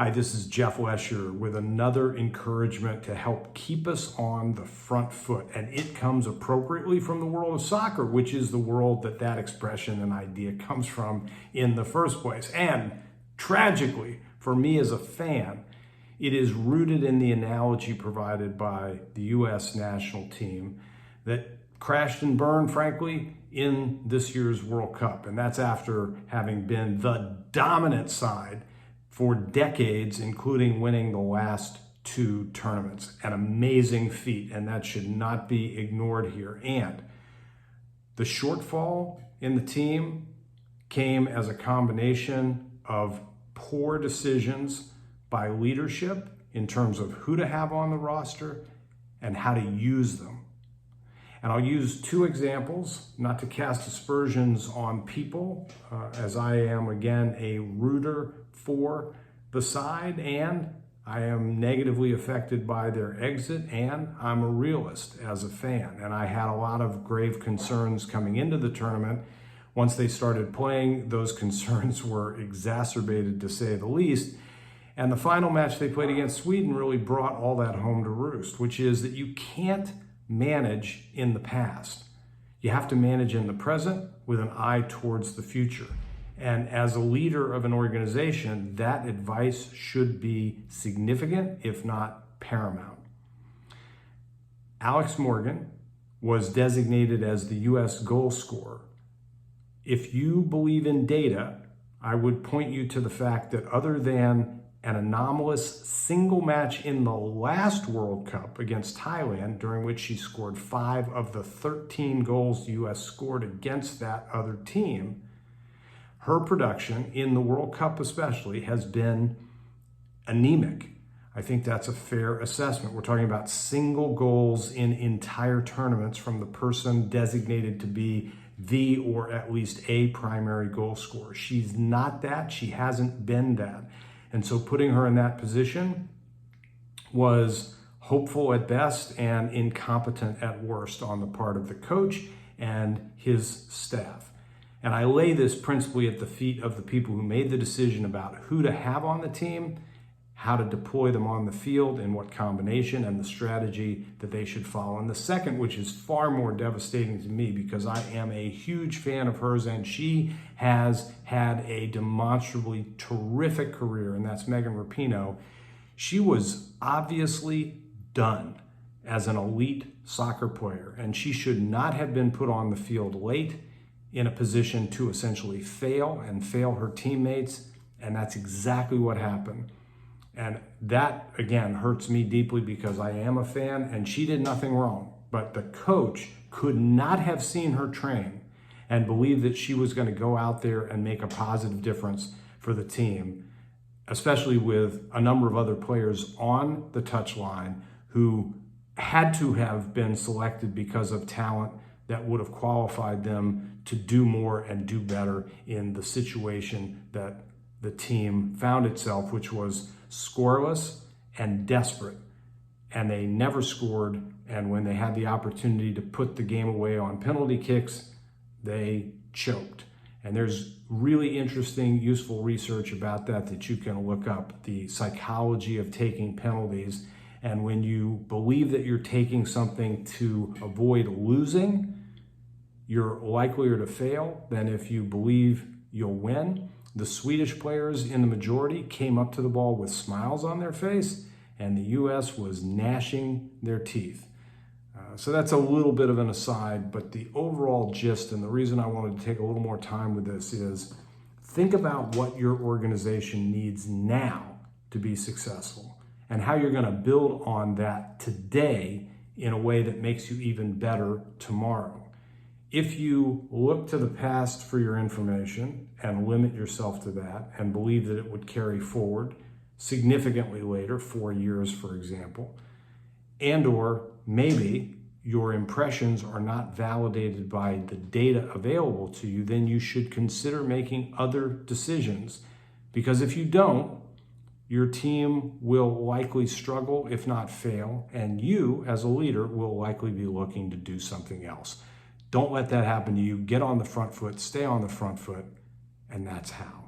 Hi, this is Jeff Lesher with another encouragement to help keep us on the front foot. And it comes appropriately from the world of soccer, which is the world that expression and idea comes from in the first place. And tragically, for me as a fan, it is rooted in the analogy provided by the U.S. national team that crashed and burned, frankly, in this year's World Cup. And that's after having been the dominant side for decades, including winning the last two tournaments. An amazing feat, and that should not be ignored here. And the shortfall in the team came as a combination of poor decisions by leadership in terms of who to have on the roster and how to use them. And I'll use two examples, not to cast aspersions on people, as I am, again, a rooter for the side, and I am negatively affected by their exit, and I'm a realist as a fan. And I had a lot of grave concerns coming into the tournament. Once they started playing, those concerns were exacerbated, to say the least. And the final match they played against Sweden really brought all that home to roost, which is that you can't manage in the past. You have to manage in the present with an eye towards the future. And as a leader of an organization, that advice should be significant, if not paramount. Alex Morgan was designated as the U.S. goal scorer. If you believe in data, I would point you to the fact that other than an anomalous single match in the last World Cup against Thailand, during which she scored 5 of the 13 goals the U.S. scored against that other team, her production in the World Cup especially has been anemic. I think that's a fair assessment. We're talking about single goals in entire tournaments from the person designated to be the, or at least a, primary goal scorer. She's not that. She hasn't been that. And so putting her in that position was hopeful at best and incompetent at worst on the part of the coach and his staff. And I lay this principally at the feet of the people who made the decision about who to have on the team, how to deploy them on the field, in what combination, and the strategy that they should follow. And the second, which is far more devastating to me because I am a huge fan of hers and she has had a demonstrably terrific career, and that's Megan Rapinoe. She was obviously done as an elite soccer player, and she should not have been put on the field late in a position to essentially fail her teammates, and that's exactly what happened. And that, again, hurts me deeply because I am a fan, and she did nothing wrong. But the coach could not have seen her train and believed that she was going to go out there and make a positive difference for the team, especially with a number of other players on the touchline who had to have been selected because of talent that would have qualified them to do more and do better in the situation that the team found itself, which was scoreless and desperate. And they never scored. And when they had the opportunity to put the game away on penalty kicks, they choked. And there's really interesting, useful research about that you can look up, the psychology of taking penalties. And when you believe that you're taking something to avoid losing, you're likelier to fail than if you believe you'll win. The Swedish players in the majority came up to the ball with smiles on their face, and the U.S. was gnashing their teeth. So that's a little bit of an aside, but the overall gist, and the reason I wanted to take a little more time with this, is think about what your organization needs now to be successful and how you're going to build on that today in a way that makes you even better tomorrow. If you look to the past for your information and limit yourself to that and believe that it would carry forward significantly later, 4 years, for example, and or maybe your impressions are not validated by the data available to you, then you should consider making other decisions. Because if you don't, your team will likely struggle, if not fail, and you, as a leader, will likely be looking to do something else. Don't let that happen to you. Get on the front foot, stay on the front foot, and that's how.